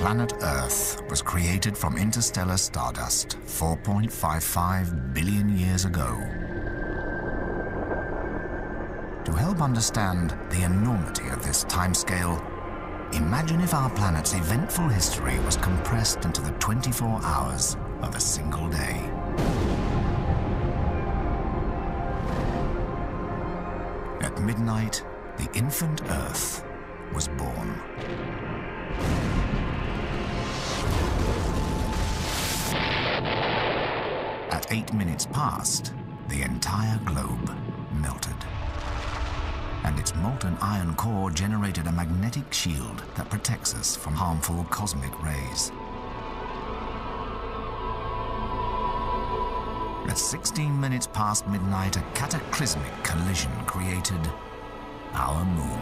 Planet Earth was created from interstellar stardust 4.55 billion years ago. To help understand the enormity of this timescale, imagine if our planet's eventful history was compressed into the 24 hours of a single day. At midnight, the infant Earth was born. At 8 minutes past, the entire globe melted. And its molten iron core generated a magnetic shield that protects us from harmful cosmic rays. At 16 minutes past midnight, a cataclysmic collision created our moon.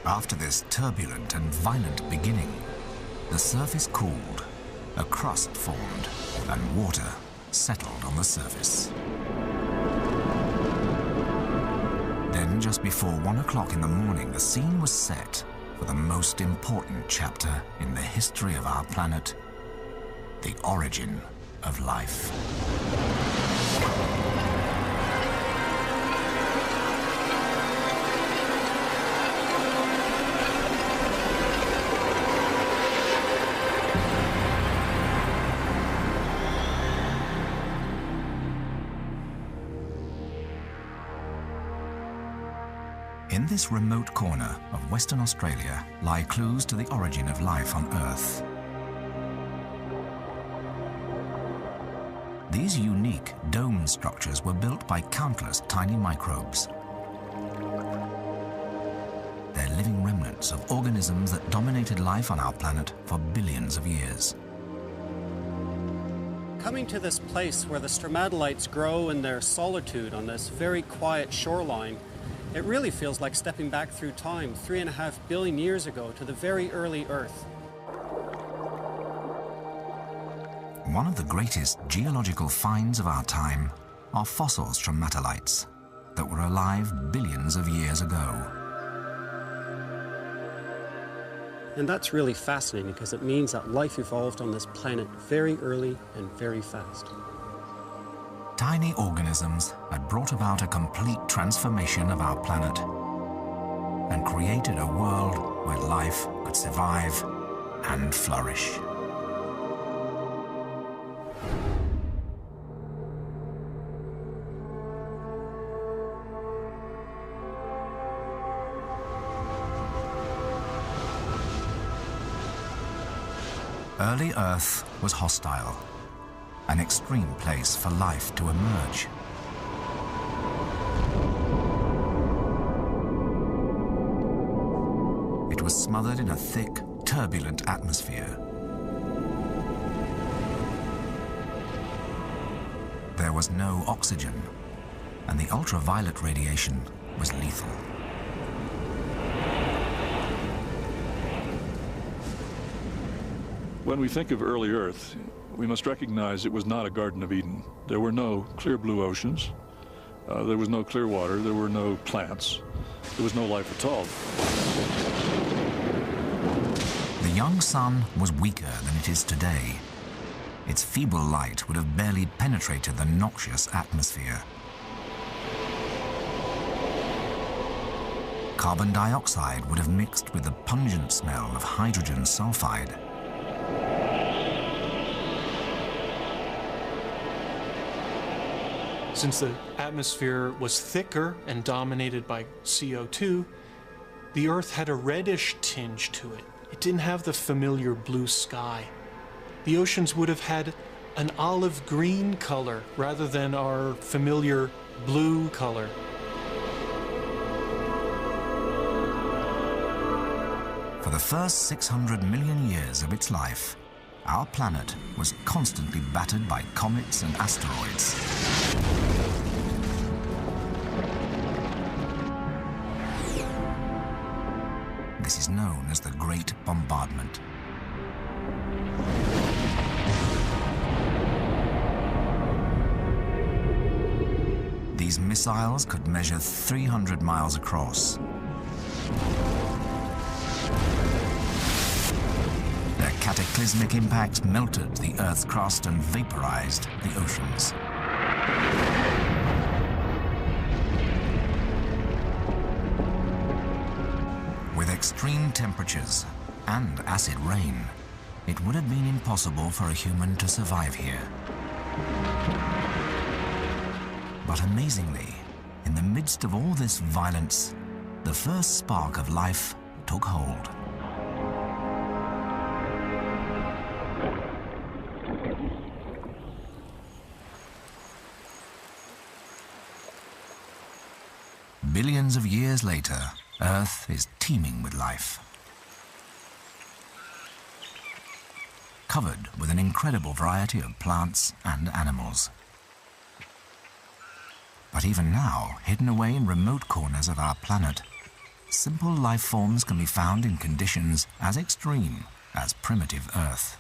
After this turbulent and violent beginning, the surface cooled, a crust formed, and water settled on the surface. Then, just before 1 o'clock in the morning, the scene was set for the most important chapter in the history of our planet, the origin of life. In this remote corner of Western Australia lie clues to the origin of life on Earth. These unique dome structures were built by countless tiny microbes. They're living remnants of organisms that dominated life on our planet for billions of years. Coming to this place where the stromatolites grow in their solitude on this very quiet shoreline, it really feels like stepping back through time 3.5 billion years ago to the very early Earth. One of the greatest geological finds of our time are fossil stromatolites that were alive billions of years ago. And that's really fascinating because it means that life evolved on this planet very early and very fast. Tiny organisms had brought about a complete transformation of our planet and created a world where life could survive and flourish. Early Earth was hostile, an extreme place for life to emerge. It was smothered in a thick, turbulent atmosphere. There was no oxygen, and the ultraviolet radiation was lethal. When we think of early Earth, we must recognize it was not a Garden of Eden. There were no clear blue oceans. There was no clear water. There were no plants. There was no life at all. The young sun was weaker than it is today. Its feeble light would have barely penetrated the noxious atmosphere. Carbon dioxide would have mixed with the pungent smell of hydrogen sulfide. Since the atmosphere was thicker and dominated by CO2, the Earth had a reddish tinge to it. It didn't have the familiar blue sky. The oceans would have had an olive green color rather than our familiar blue color. For the first 600 million years of its life, our planet was constantly battered by comets and asteroids. This is known as the Great Bombardment. missiles could measure 300 miles across. Their cataclysmic impacts melted the Earth's crust and vaporized the oceans. With extreme temperatures and acid rain, it would have been impossible for a human to survive here. But amazingly, in the midst of all this violence, the first spark of life took hold. Billions of years later, Earth is teeming with life. Covered with an incredible variety of plants and animals. But even now, hidden away in remote corners of our planet, simple life forms can be found in conditions as extreme as primitive Earth.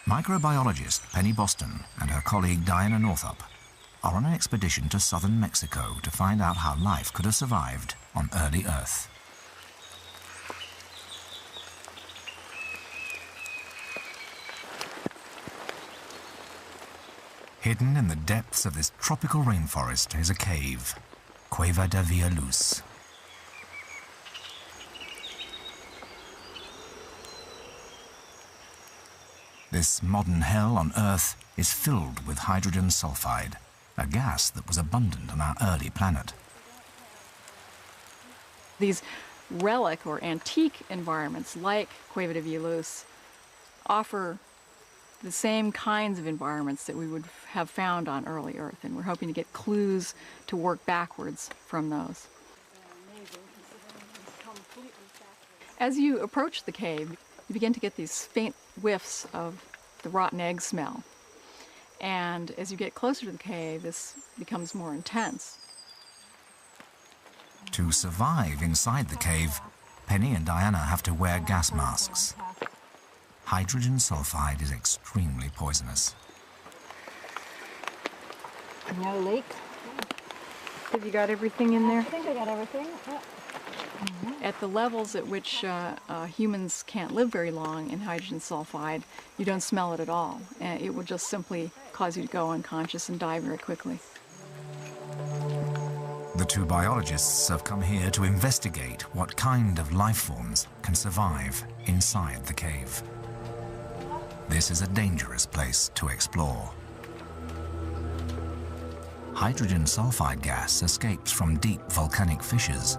Microbiologist Penny Boston and her colleague Diana Northup are on an expedition to southern Mexico to find out how life could have survived on early Earth. Hidden in the depths of this tropical rainforest is a cave, Cueva de Villaluz. This modern hell on Earth is filled with hydrogen sulfide, a gas that was abundant on our early planet. These relic or antique environments like Cueva de Villaluz offer the same kinds of environments that we would have found on early Earth, and we're hoping to get clues to work backwards from those. As you approach the cave, you begin to get these faint whiffs of the rotten egg smell. And as you get closer to the cave, this becomes more intense. To survive inside the cave, Penny and Diana have to wear gas masks. Hydrogen sulfide is extremely poisonous. No leaks. Have you got everything in there? I think I got everything. Yeah. At the levels at which humans can't live very long in hydrogen sulfide, you don't smell it at all. And it will just simply cause you to go unconscious and die very quickly. The two biologists have come here to investigate what kind of life forms can survive inside the cave. This is a dangerous place to explore. Hydrogen sulfide gas escapes from deep volcanic fissures,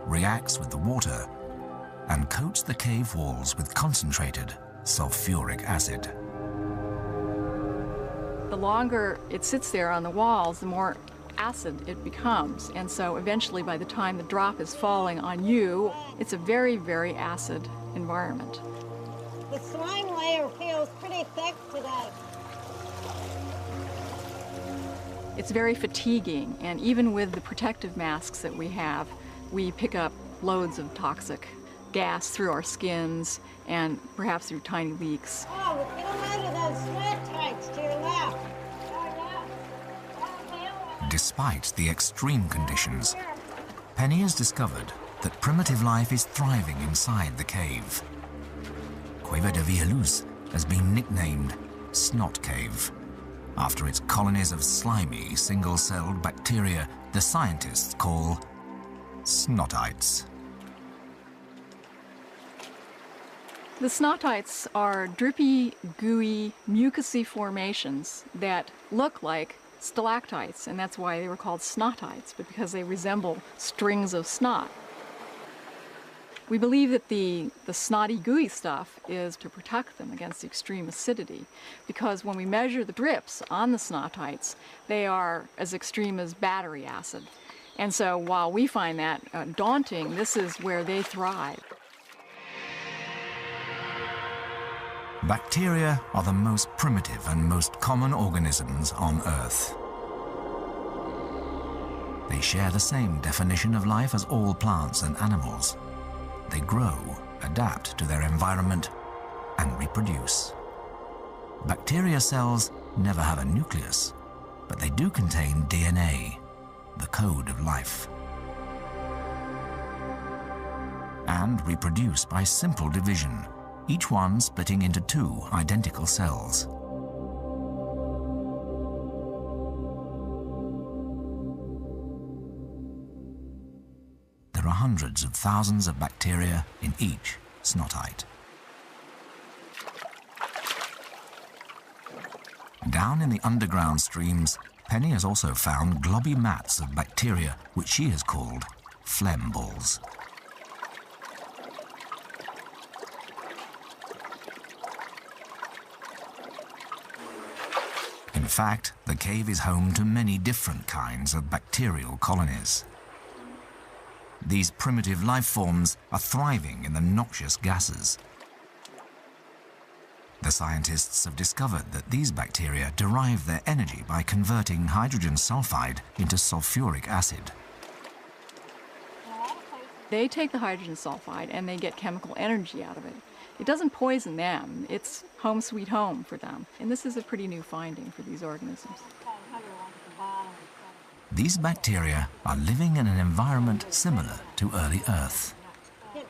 reacts with the water, and coats the cave walls with concentrated sulfuric acid. The longer it sits there on the walls, the more acid it becomes. And so eventually, by the time the drop is falling on you, it's a very, very acid environment. The slime layer feels pretty thick today. It's very fatiguing, and even with the protective masks that we have, we pick up loads of toxic gas through our skins and perhaps through tiny leaks. Oh, feel under those sweat tights to your left. Despite the extreme conditions, Penny has discovered that primitive life is thriving inside the cave. Cueva de Villaluz has been nicknamed Snot Cave, after its colonies of slimy, single-celled bacteria the scientists call snotites. The snotites are drippy, gooey, mucousy formations that look like stalactites, and that's why they were called snotites, but because they resemble strings of snot. We believe that the snotty, gooey stuff is to protect them against extreme acidity, because when we measure the drips on the snotites, they are as extreme as battery acid. And so while we find that daunting, this is where they thrive. Bacteria are the most primitive and most common organisms on Earth. They share the same definition of life as all plants and animals. They grow, adapt to their environment, and reproduce. Bacteria cells never have a nucleus, but they do contain DNA, the code of life, and reproduce by simple division, each one splitting into 2 identical cells. There are hundreds of thousands of bacteria in each snotite. Down in the underground streams, Penny has also found globby mats of bacteria, which she has called phlegm balls. In fact, the cave is home to many different kinds of bacterial colonies. These primitive life forms are thriving in the noxious gases. The scientists have discovered that these bacteria derive their energy by converting hydrogen sulfide into sulfuric acid. They take the hydrogen sulfide and they get chemical energy out of it. It doesn't poison them. It's home sweet home for them. And this is a pretty new finding for these organisms. These bacteria are living in an environment similar to early Earth,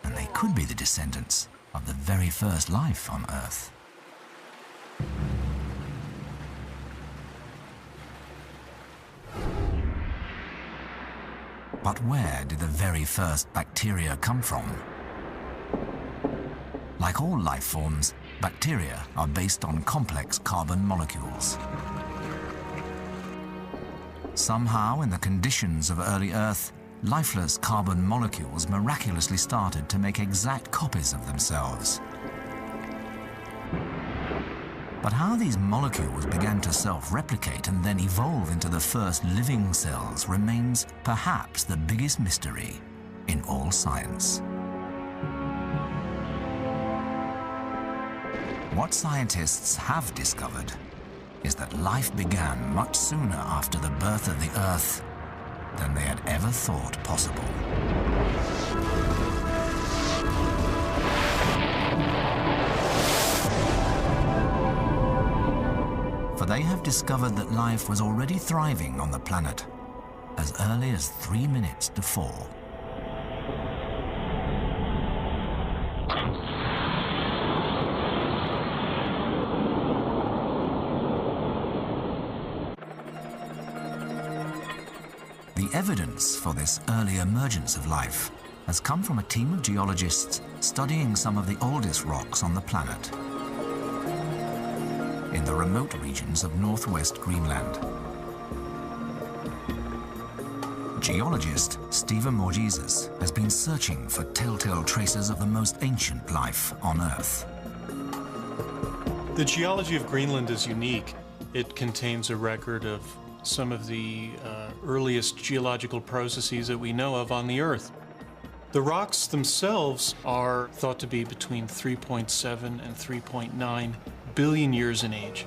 and they could be the descendants of the very first life on Earth. But where did the very first bacteria come from? Like all life forms, bacteria are based on complex carbon molecules. Somehow, in the conditions of early Earth, lifeless carbon molecules miraculously started to make exact copies of themselves. But how these molecules began to self-replicate and then evolve into the first living cells remains perhaps the biggest mystery in all science. What scientists have discovered is that life began much sooner after the birth of the Earth than they had ever thought possible. For they have discovered that life was already thriving on the planet as early as 3 minutes to 4. The evidence for this early emergence of life has come from a team of geologists studying some of the oldest rocks on the planet in the remote regions of northwest Greenland. Geologist Stephen Morgeses has been searching for telltale traces of the most ancient life on Earth. The geology of Greenland is unique. It contains a record of some of the earliest geological processes that we know of on the Earth. The rocks themselves are thought to be between 3.7 and 3.9 billion years in age.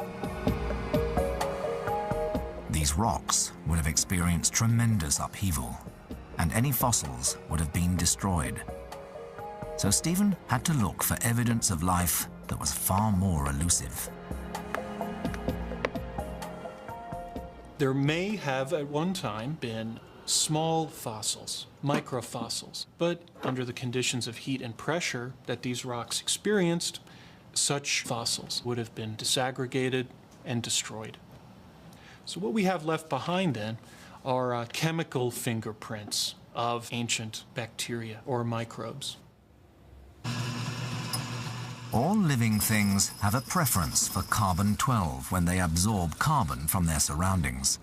These rocks would have experienced tremendous upheaval, and any fossils would have been destroyed. So Stephen had to look for evidence of life that was far more elusive. There may have at one time been small fossils, microfossils, but under the conditions of heat and pressure that these rocks experienced, such fossils would have been disaggregated and destroyed. So what we have left behind then are chemical fingerprints of ancient bacteria or microbes. All living things have a preference for carbon-12 when they absorb carbon from their surroundings.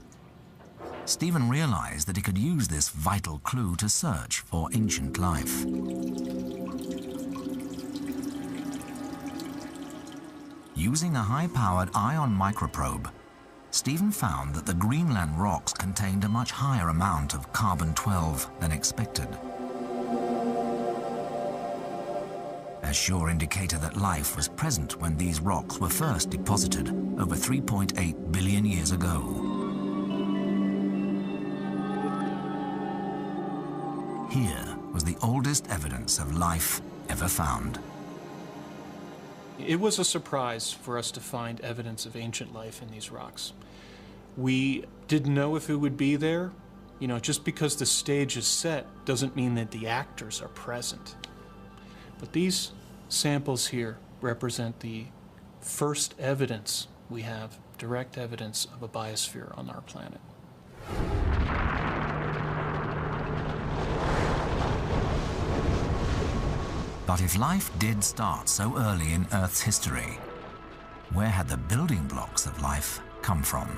Stephen realized that he could use this vital clue to search for ancient life. Using a high-powered ion microprobe, Stephen found that the Greenland rocks contained a much higher amount of carbon-12 than expected. A sure indicator that life was present when these rocks were first deposited over 3.8 billion years ago. Here was the oldest evidence of life ever found. It was a surprise for us to find evidence of ancient life in these rocks. We didn't know if it would be there. You know, just because the stage is set doesn't mean that the actors are present. But these samples here represent the first evidence we have, direct evidence of a biosphere on our planet. But if life did start so early in Earth's history, where had the building blocks of life come from?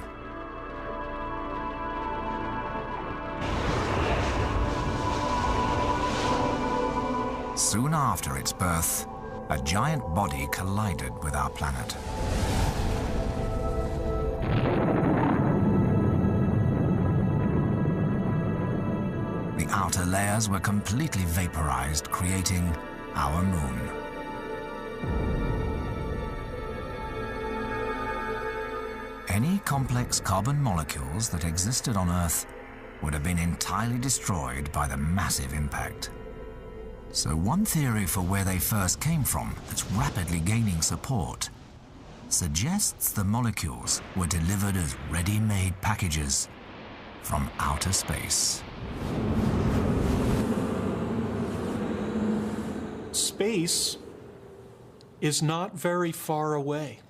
Soon after its birth, a giant body collided with our planet. The outer layers were completely vaporized, creating our moon. Any complex carbon molecules that existed on Earth would have been entirely destroyed by the massive impact. So one theory for where they first came from that's rapidly gaining support suggests the molecules were delivered as ready-made packages from outer space. Space is not very far away.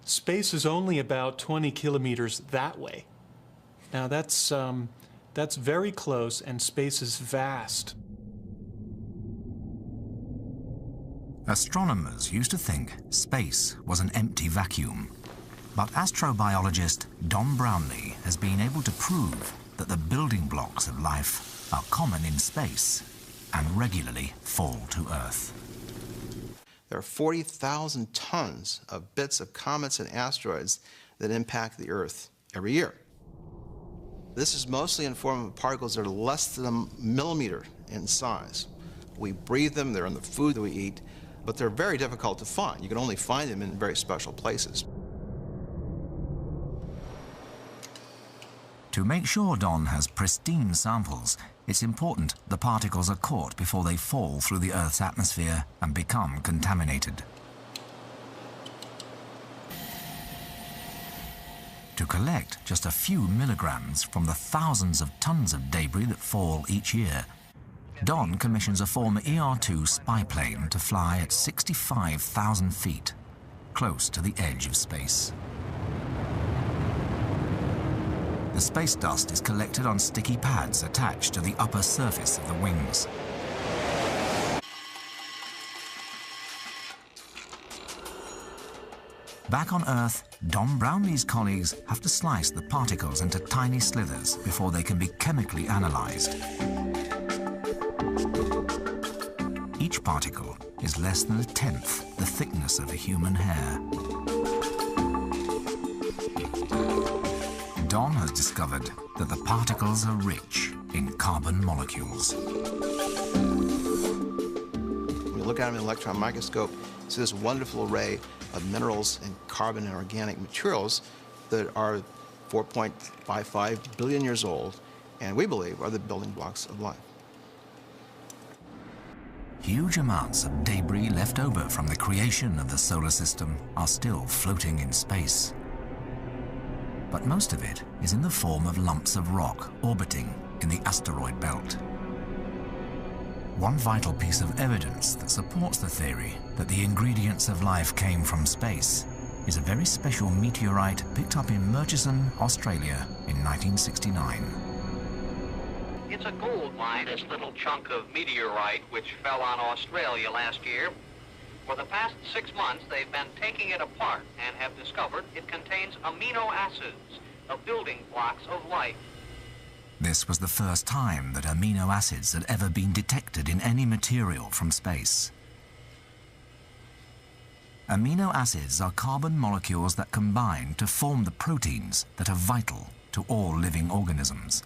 Space is only about 20 kilometers that way. Now that's very close, and space is vast. Astronomers used to think space was an empty vacuum, but astrobiologist Don Brownlee has been able to prove that the building blocks of life are common in space and regularly fall to Earth. There are 40,000 tons of bits of comets and asteroids that impact the Earth every year. This is mostly in the form of particles that are less than a millimeter in size. We breathe them, they're in the food that we eat, but they're very difficult to find. You can only find them in very special places. To make sure Don has pristine samples, it's important the particles are caught before they fall through the Earth's atmosphere and become contaminated. To collect just a few milligrams from the thousands of tons of debris that fall each year, Don commissions a former ER-2 spy plane to fly at 65,000 feet, close to the edge of space. The space dust is collected on sticky pads attached to the upper surface of the wings. Back on Earth, Don Brownlee's colleagues have to slice the particles into tiny slithers before they can be chemically analyzed. Each particle is less than a tenth the thickness of a human hair. Don has discovered that the particles are rich in carbon molecules. When you look at them in an electron microscope, you see this wonderful array of minerals and carbon and organic materials that are 4.55 billion years old, and we believe are the building blocks of life. Huge amounts of debris left over from the creation of the solar system are still floating in space. But most of it is in the form of lumps of rock orbiting in the asteroid belt. One vital piece of evidence that supports the theory that the ingredients of life came from space is a very special meteorite picked up in Murchison, Australia in 1969. It's a gold mine, this little chunk of meteorite which fell on Australia last year. For the past 6 months, they've been taking it apart and have discovered it contains amino acids, the building blocks of life. This was the first time that amino acids had ever been detected in any material from space. Amino acids are carbon molecules that combine to form the proteins that are vital to all living organisms.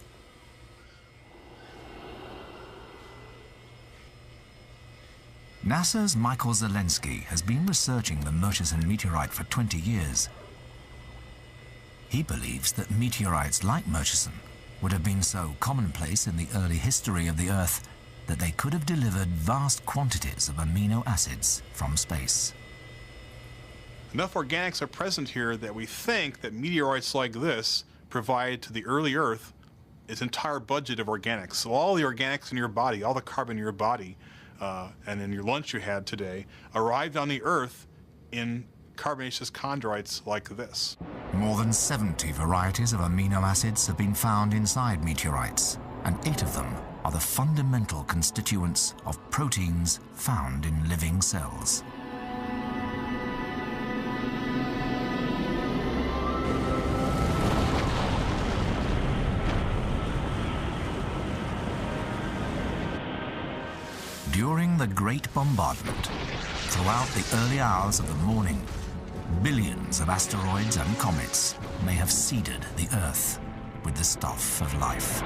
NASA's Michael Zelensky has been researching the Murchison meteorite for 20 years. He believes that meteorites like Murchison would have been so commonplace in the early history of the Earth that they could have delivered vast quantities of amino acids from space. Enough organics are present here that we think that meteorites like this provide to the early Earth its entire budget of organics. So all the organics in your body, all the carbon in your body, and in your lunch you had today, arrived on the Earth in carbonaceous chondrites like this. More than 70 varieties of amino acids have been found inside meteorites, and 8 of them are the fundamental constituents of proteins found in living cells. During the Great Bombardment, throughout the early hours of the morning, billions of asteroids and comets may have seeded the Earth with the stuff of life.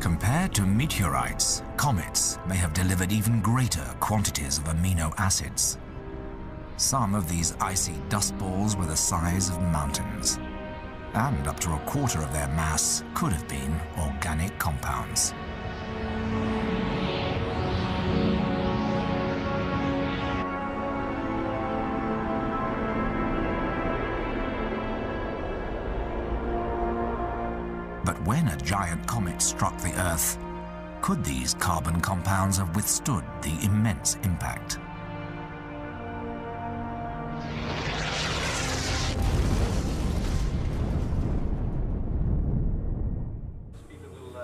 Compared to meteorites, comets may have delivered even greater quantities of amino acids. Some of these icy dust balls were the size of mountains, and up to a quarter of their mass could have been organic compounds. But when a giant comet struck the Earth, could these carbon compounds have withstood the immense impact?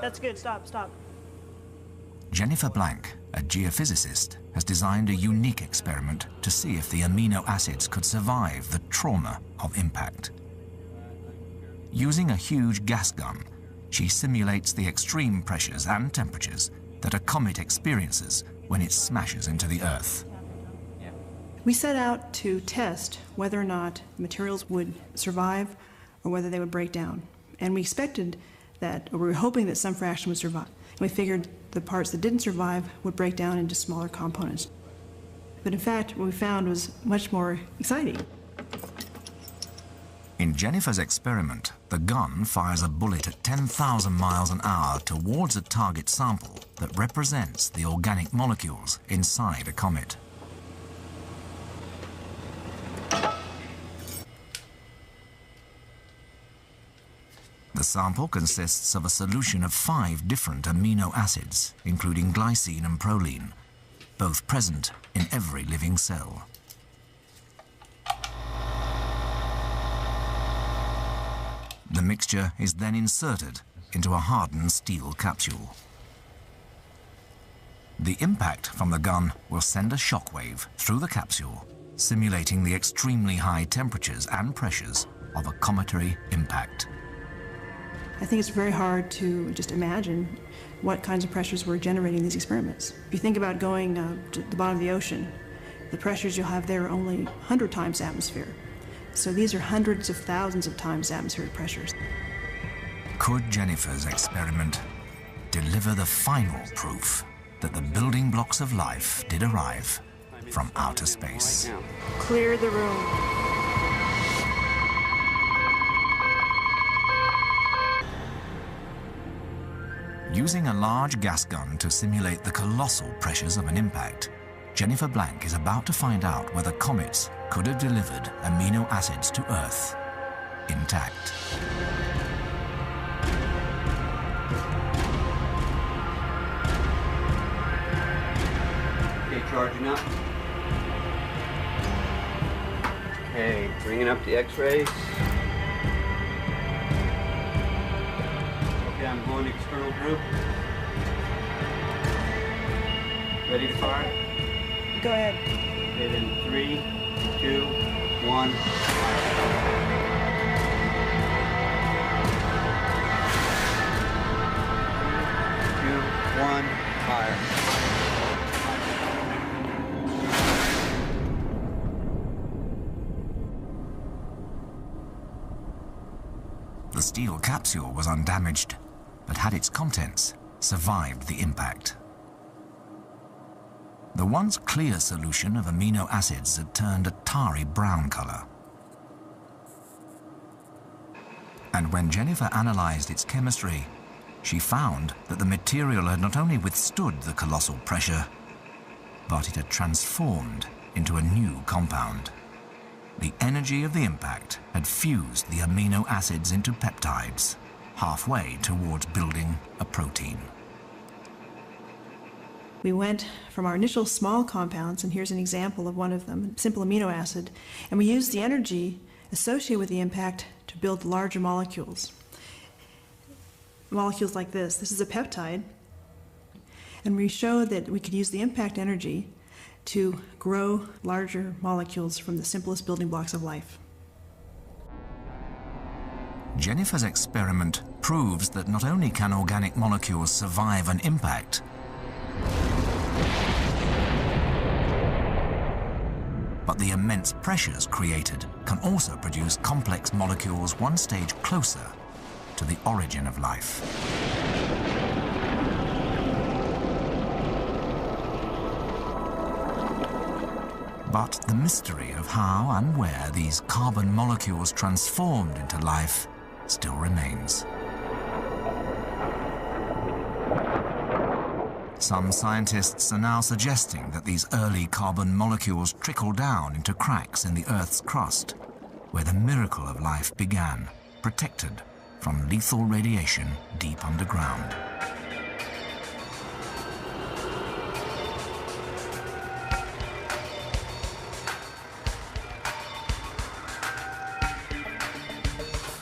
That's good. Stop, stop. Jennifer Blank, a geophysicist, has designed a unique experiment to see if the amino acids could survive the trauma of impact. Using a huge gas gun, she simulates the extreme pressures and temperatures that a comet experiences when it smashes into the Earth. We set out to test whether or not materials would survive or whether they would break down. And we expected that, or we were hoping that some fraction would survive. And we figured the parts that didn't survive would break down into smaller components. But in fact, what we found was much more exciting. In Jennifer's experiment, the gun fires a bullet at 10,000 miles an hour towards a target sample that represents the organic molecules inside a comet. The sample consists of a solution of 5 different amino acids, including glycine and proline, both present in every living cell. The mixture is then inserted into a hardened steel capsule. The impact from the gun will send a shockwave through the capsule, simulating the extremely high temperatures and pressures of a cometary impact. I think it's very hard to just imagine what kinds of pressures were generating these experiments. If you think about going to the bottom of the ocean, the pressures you'll have there are only 100 times atmosphere. So these are hundreds of thousands of times atmospheric pressures. Could Jennifer's experiment deliver the final proof that the building blocks of life did arrive from outer space? Clear the room. Using a large gas gun to simulate the colossal pressures of an impact, Jennifer Blank is about to find out whether comets could have delivered amino acids to Earth intact. Okay, charging up. Okay, bringing up the X-rays. Okay, I'm going external group. Ready to fire? Go ahead. Okay, then 3, 2, 1. 2, 1, fire. The steel capsule was undamaged, but had its contents survived the impact. The The once clear solution of amino acids had turned a tarry brown color. And when Jennifer analyzed its chemistry, she found that the material had not only withstood the colossal pressure, but it had transformed into a new compound. The energy of the impact had fused the amino acids into peptides, halfway towards building a protein. We went from our initial small compounds, and here's an example of one of them, simple amino acid, and we used the energy associated with the impact to build larger molecules. Molecules like this. This is a peptide, and we showed that we could use the impact energy to grow larger molecules from the simplest building blocks of life. Jennifer's experiment proves that not only can organic molecules survive an impact, but the immense pressures created can also produce complex molecules one stage closer to the origin of life. But the mystery of how and where these carbon molecules transformed into life still remains. Some scientists are now suggesting that these early carbon molecules trickle down into cracks in the Earth's crust, where the miracle of life began, protected from lethal radiation deep underground.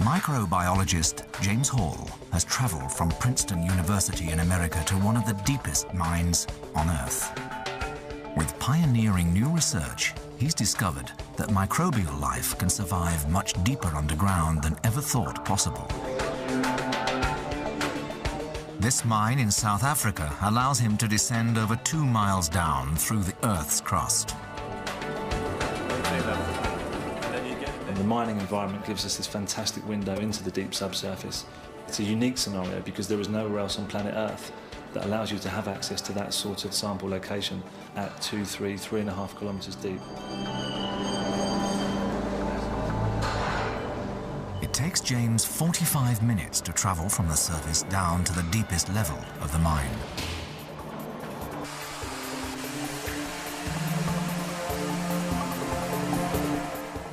Microbiologist James Hall has traveled from Princeton University in America to one of the deepest mines on Earth. With pioneering new research, he's discovered that microbial life can survive much deeper underground than ever thought possible. This mine in South Africa allows him to descend over 2 miles down through the Earth's crust. And the mining environment gives us this fantastic window into the deep subsurface. It's a unique scenario because there is nowhere else on planet Earth that allows you to have access to that sort of sample location at 2, 3, 3.5 kilometers deep. It takes James 45 minutes to travel from the surface down to the deepest level of the mine.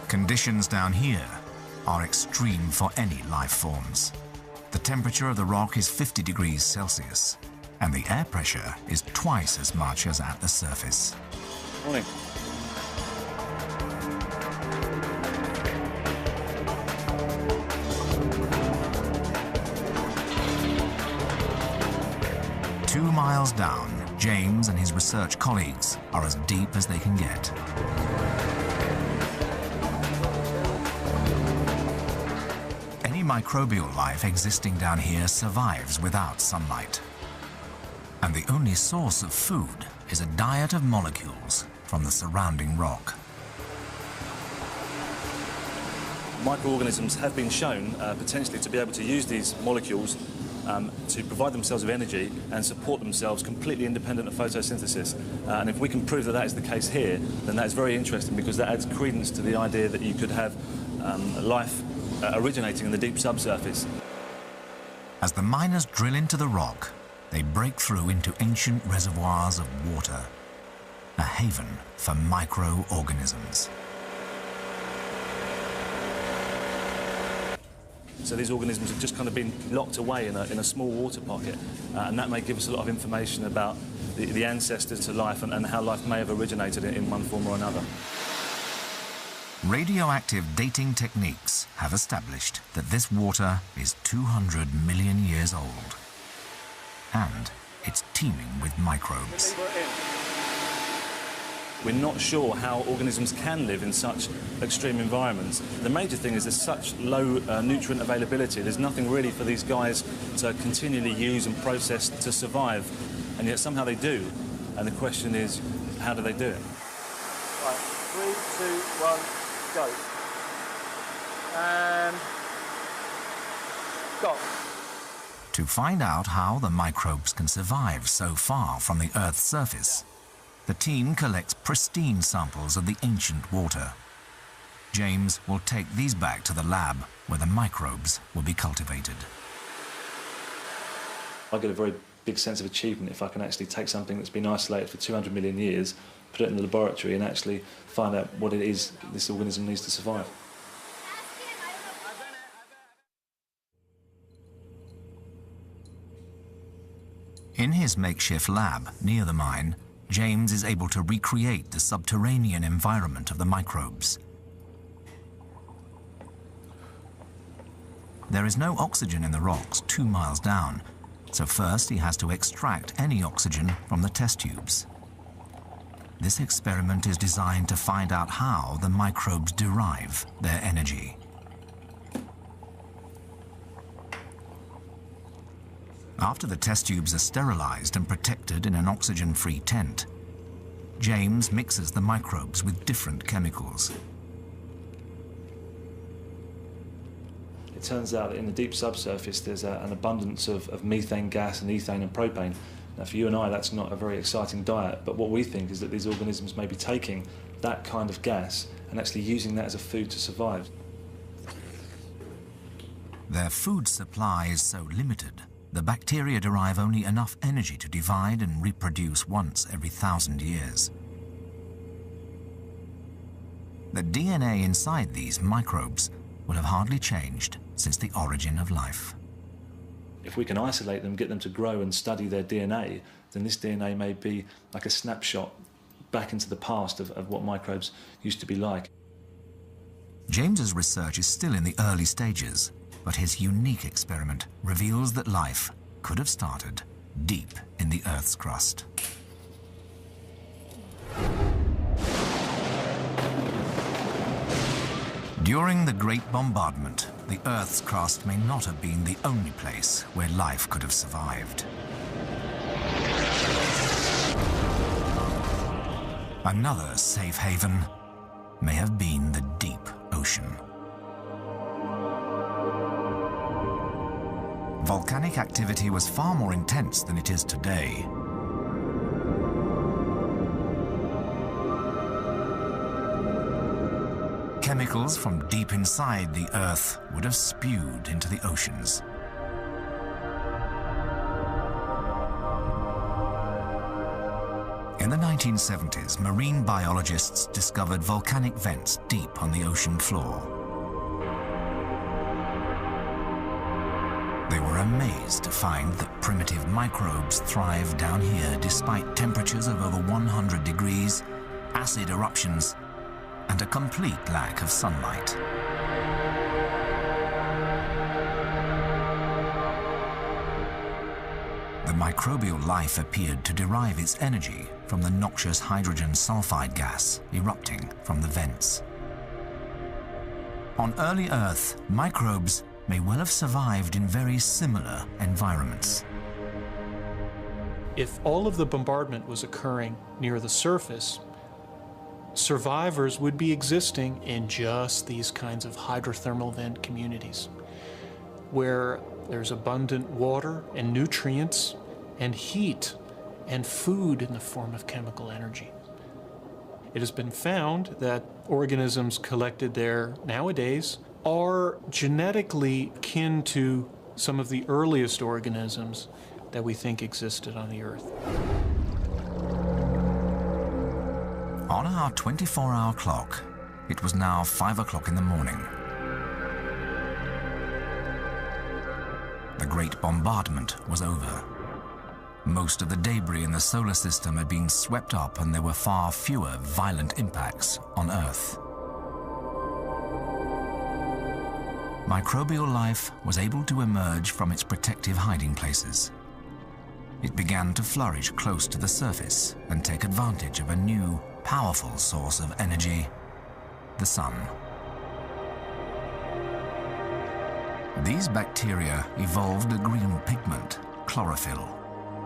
Conditions down here are extreme for any life forms. The temperature of the rock is 50 degrees Celsius, and the air pressure is twice as much as at the surface. Morning. Two miles down, James and his research colleagues are as deep as they can get. Microbial life existing down here survives without sunlight. And the only source of food is a diet of molecules from the surrounding rock. Microorganisms have been shown potentially to be able to use these molecules to provide themselves with energy and support themselves completely independent of photosynthesis. And if we can prove that that is the case here, then that is very interesting because that adds credence to the idea that you could have life originating in the deep subsurface. As the miners drill into the rock, they break through into ancient reservoirs of water, a haven for microorganisms. So these organisms have just kind of been locked away in a small water pocket, and that may give us a lot of information about the ancestors to life and how life may have originated in one form or another. Radioactive dating techniques have established that this water is 200 million years old, and it's teeming with microbes. We're not sure how organisms can live in such extreme environments. The major thing is there's such low nutrient availability. There's nothing really for these guys to continually use and process to survive, and yet somehow they do. And the question is, how do they do it? Right, 3, 2, 1. Go. And go. To find out how the microbes can survive so far from the Earth's surface, The team collects pristine samples of the ancient water. James will take these back to the lab where the microbes will be cultivated. I get a very big sense of achievement if I can actually take something that's been isolated for 200 million years, put it in the laboratory and actually find out what it is this organism needs to survive. In his makeshift lab near the mine, James is able to recreate the subterranean environment of the microbes. There is no oxygen in the rocks 2 miles down, so first he has to extract any oxygen from the test tubes. This experiment is designed to find out how the microbes derive their energy. After the test tubes are sterilized and protected in an oxygen-free tent, James mixes the microbes with different chemicals. It turns out that in the deep subsurface there's an abundance of methane gas and ethane and propane. Now for you and I that's not a very exciting diet, but what we think is that these organisms may be taking that kind of gas and actually using that as a food to survive. Their food supply is so limited, the bacteria derive only enough energy to divide and reproduce once every 1,000 years. The DNA inside these microbes will have hardly changed since the origin of life. If we can isolate them, get them to grow and study their DNA, then this DNA may be like a snapshot back into the past of what microbes used to be like. James's research is still in the early stages, but his unique experiment reveals that life could have started deep in the Earth's crust. During the Great Bombardment, the Earth's crust may not have been the only place where life could have survived. Another safe haven may have been the deep ocean. Volcanic activity was far more intense than it is today. Chemicals from deep inside the Earth would have spewed into the oceans. In the 1970s, marine biologists discovered volcanic vents deep on the ocean floor. They were amazed to find that primitive microbes thrive down here despite temperatures of over 100 degrees, acid eruptions, and a complete lack of sunlight. The microbial life appeared to derive its energy from the noxious hydrogen sulfide gas erupting from the vents. On early Earth, microbes may well have survived in very similar environments. If all of the bombardment was occurring near the surface, survivors would be existing in just these kinds of hydrothermal vent communities, where there's abundant water and nutrients and heat and food in the form of chemical energy. It has been found that organisms collected there nowadays are genetically kin to some of the earliest organisms that we think existed on the Earth. On our 24-hour clock, it was now 5 o'clock in the morning. The Great Bombardment was over. Most of the debris in the solar system had been swept up and there were far fewer violent impacts on Earth. Microbial life was able to emerge from its protective hiding places. It began to flourish close to the surface and take advantage of a new, powerful source of energy, the sun. These bacteria evolved a green pigment, chlorophyll,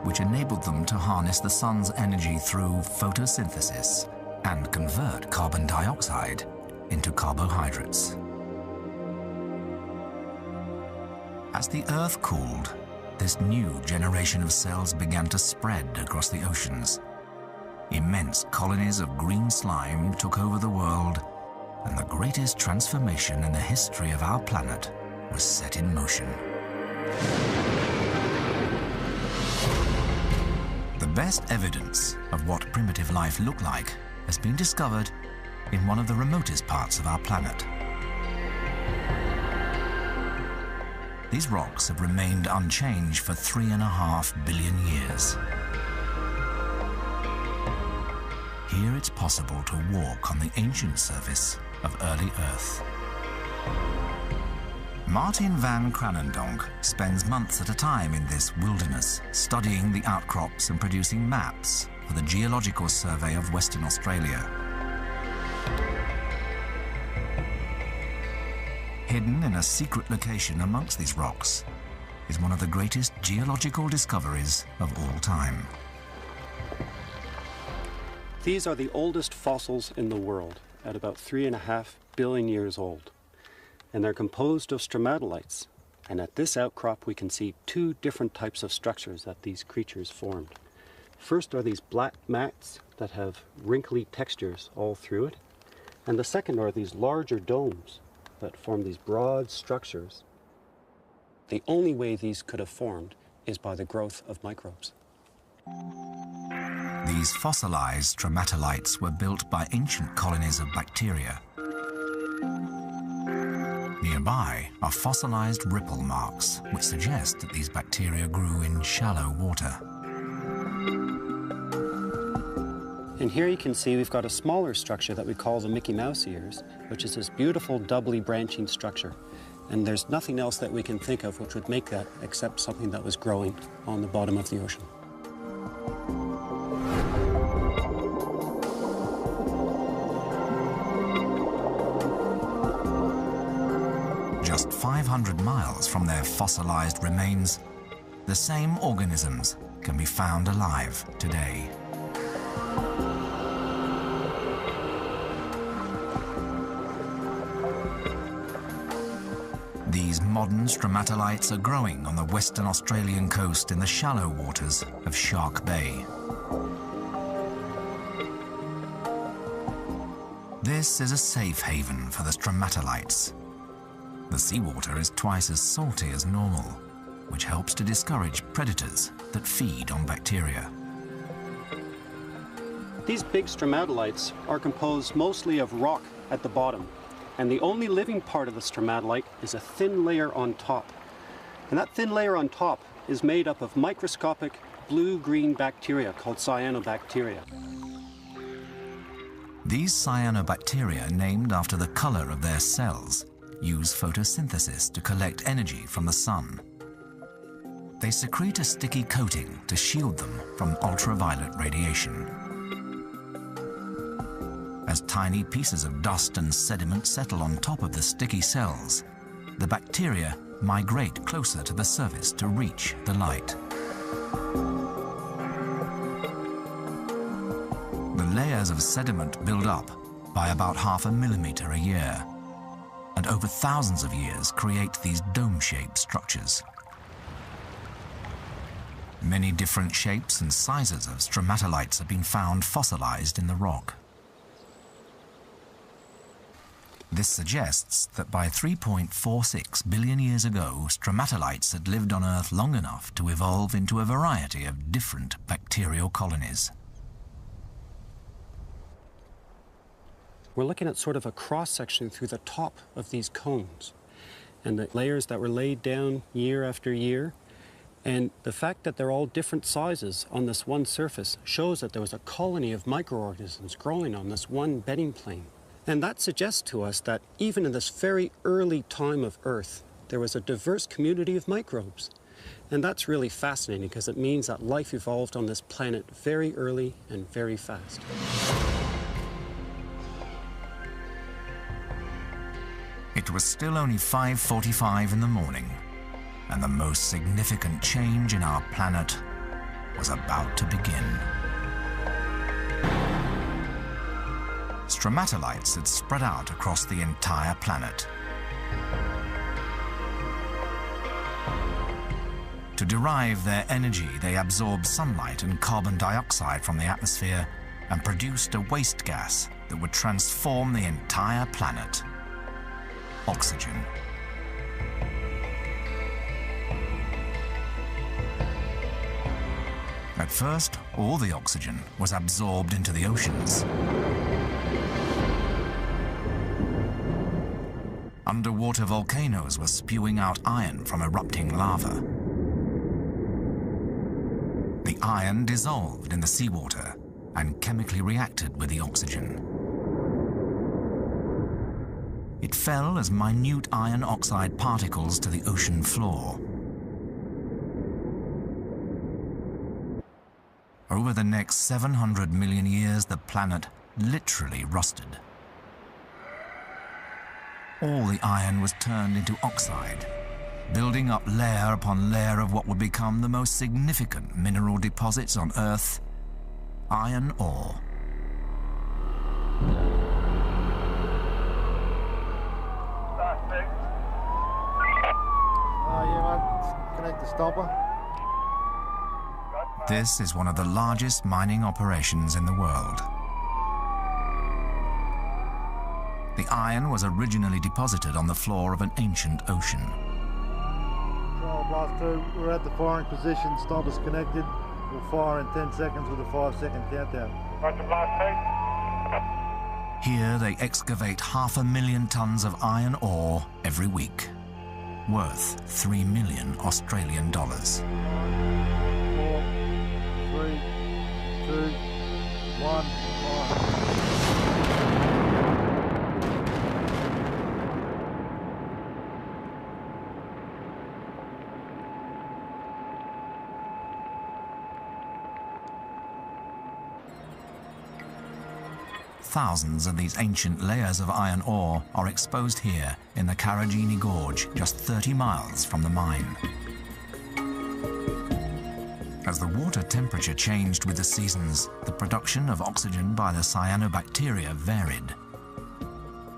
which enabled them to harness the sun's energy through photosynthesis and convert carbon dioxide into carbohydrates. As the Earth cooled, this new generation of cells began to spread across the oceans. immense colonies of green slime took over the world, and the greatest transformation in the history of our planet was set in motion. The best evidence of what primitive life looked like has been discovered in one of the remotest parts of our planet. These rocks have remained unchanged for 3.5 billion years. Here it's possible to walk on the ancient surface of early Earth. Martin van Kranendonk spends months at a time in this wilderness, studying the outcrops and producing maps for the Geological Survey of Western Australia. Hidden in a secret location amongst these rocks is one of the greatest geological discoveries of all time. These are the oldest fossils in the world, at about 3.5 billion years old. And they're composed of stromatolites. And at this outcrop we can see two different types of structures that these creatures formed. First are these black mats that have wrinkly textures all through it. And the second are these larger domes that form these broad structures. The only way these could have formed is by the growth of microbes. These fossilized stromatolites were built by ancient colonies of bacteria. Nearby are fossilized ripple marks, which suggest that these bacteria grew in shallow water. And here you can see we've got a smaller structure that we call the Mickey Mouse ears, which is this beautiful doubly branching structure. And there's nothing else that we can think of which would make that except something that was growing on the bottom of the ocean. Just 500 miles from their fossilized remains, the same organisms can be found alive today. These modern stromatolites are growing on the Western Australian coast in the shallow waters of Shark Bay. This is a safe haven for the stromatolites. The seawater is twice as salty as normal, which helps to discourage predators that feed on bacteria. These big stromatolites are composed mostly of rock at the bottom, and the only living part of the stromatolite is a thin layer on top. And that thin layer on top is made up of microscopic blue-green bacteria called cyanobacteria. These cyanobacteria, named after the color of their cells, use photosynthesis to collect energy from the sun. They secrete a sticky coating to shield them from ultraviolet radiation. As tiny pieces of dust and sediment settle on top of the sticky cells, the bacteria migrate closer to the surface to reach the light. The layers of sediment build up by about 0.5 millimeter a year, and over thousands of years create these dome-shaped structures. Many different shapes and sizes of stromatolites have been found fossilized in the rock. This suggests that by 3.46 billion years ago, stromatolites had lived on Earth long enough to evolve into a variety of different bacterial colonies. We're looking at sort of a cross-section through the top of these cones and the layers that were laid down year after year. And the fact that they're all different sizes on this one surface shows that there was a colony of microorganisms growing on this one bedding plane. And that suggests to us that even in this very early time of Earth, there was a diverse community of microbes. And that's really fascinating because it means that life evolved on this planet very early and very fast. It was still only 5:45 in the morning, and the most significant change in our planet was about to begin. Stromatolites had spread out across the entire planet. To derive their energy, they absorb sunlight and carbon dioxide from the atmosphere and produced a waste gas that would transform the entire planet: oxygen. At first, all the oxygen was absorbed into the oceans. Underwater volcanoes were spewing out iron from erupting lava. The iron dissolved in the seawater and chemically reacted with the oxygen. It fell as minute iron oxide particles to the ocean floor. Over the next 700 million years, the planet literally rusted. All the iron was turned into oxide, building up layer upon layer of what would become the most significant mineral deposits on Earth: iron ore. Connect the stopper. This is one of the largest mining operations in the world. The iron was originally deposited on the floor of an ancient ocean. Control blast 2, we're at the firing position, stopper's connected. We'll fire in 10 seconds with a 5-second countdown. Roger, blast 2. Here they excavate 500,000 tons of iron ore every week, worth $3 million Australian dollars. 4, 3, 2, 1, fire. Thousands of these ancient layers of iron ore are exposed here in the Karajini Gorge, just 30 miles from the mine. As the water temperature changed with the seasons, the production of oxygen by the cyanobacteria varied.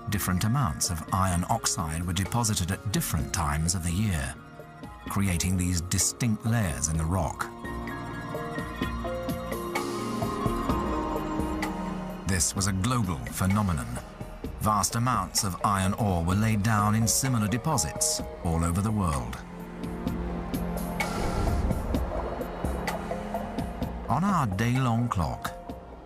Different amounts of iron oxide were deposited at different times of the year, creating these distinct layers in the rock. This was a global phenomenon. Vast amounts of iron ore were laid down in similar deposits all over the world. On our day-long clock,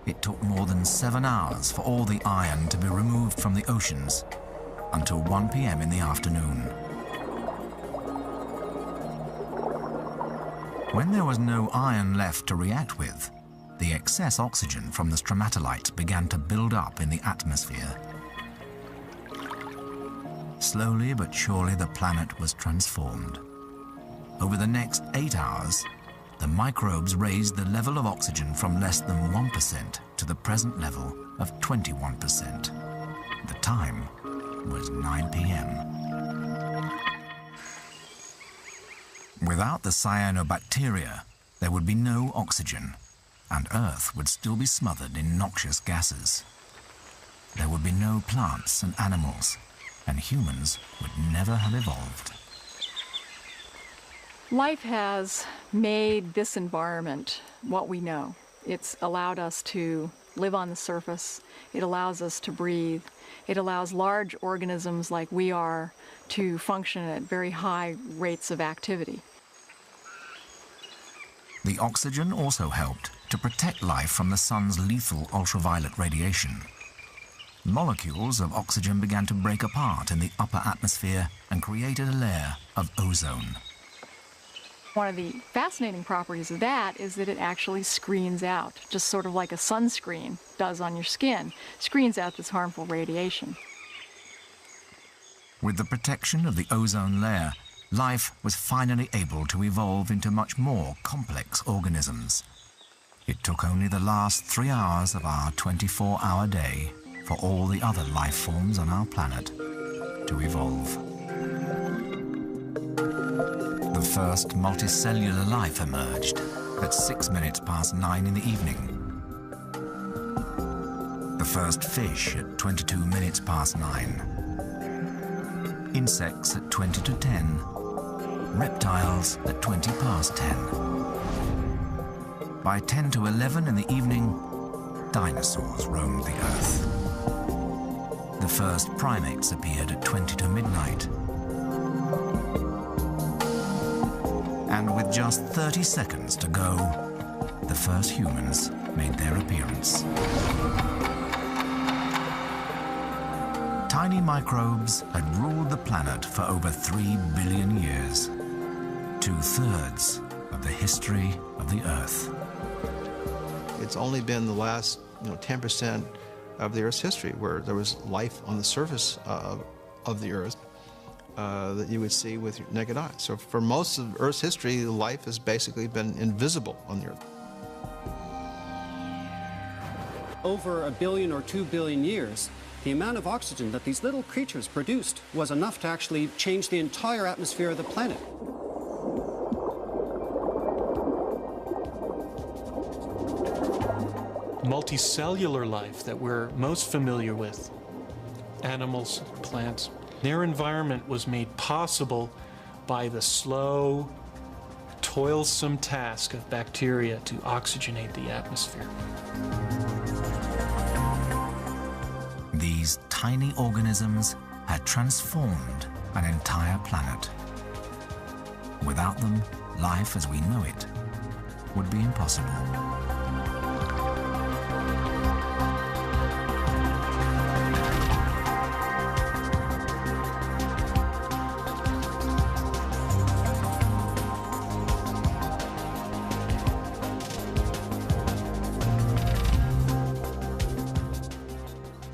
it took more than 7 hours for all the iron to be removed from the oceans until 1 p.m. in the afternoon. When there was no iron left to react with, the excess oxygen from the stromatolites began to build up in the atmosphere. Slowly but surely, the planet was transformed. Over the next 8 hours, the microbes raised the level of oxygen from less than 1% to the present level of 21%. The time was 9 p.m. Without the cyanobacteria, there would be no oxygen, and Earth would still be smothered in noxious gases. There would be no plants and animals, and humans would never have evolved. Life has made this environment what we know. It's allowed us to live on the surface. It allows us to breathe. It allows large organisms like we are to function at very high rates of activity. The oxygen also helped to protect life from the sun's lethal ultraviolet radiation. Molecules of oxygen began to break apart in the upper atmosphere and created a layer of ozone. One of the fascinating properties of that is that it actually screens out, just sort of like a sunscreen does on your skin, screens out this harmful radiation. With the protection of the ozone layer, life was finally able to evolve into much more complex organisms. It took only the last 3 hours of our 24-hour day for all the other life forms on our planet to evolve. The first multicellular life emerged at 6 minutes past 9 in the evening. The first fish at 22 minutes past 9. Insects at 20 to 10. Reptiles at 20 past 10. By 10 to 11 in the evening, dinosaurs roamed the Earth. The first primates appeared at 20 to midnight. And with just 30 seconds to go, the first humans made their appearance. Tiny microbes had ruled the planet for over 3 billion years, 2/3 of the history of the Earth. It's only been the last 10% of the Earth's history where there was life on the surface of the Earth that you would see with your naked eye. So for most of Earth's history, life has basically been invisible on the Earth. Over 1 billion or 2 billion years, the amount of oxygen that these little creatures produced was enough to actually change the entire atmosphere of the planet. Multicellular life that we're most familiar with, animals, plants, their environment was made possible by the slow, toilsome task of bacteria to oxygenate the atmosphere. These tiny organisms had transformed an entire planet. Without them, life as we know it would be impossible.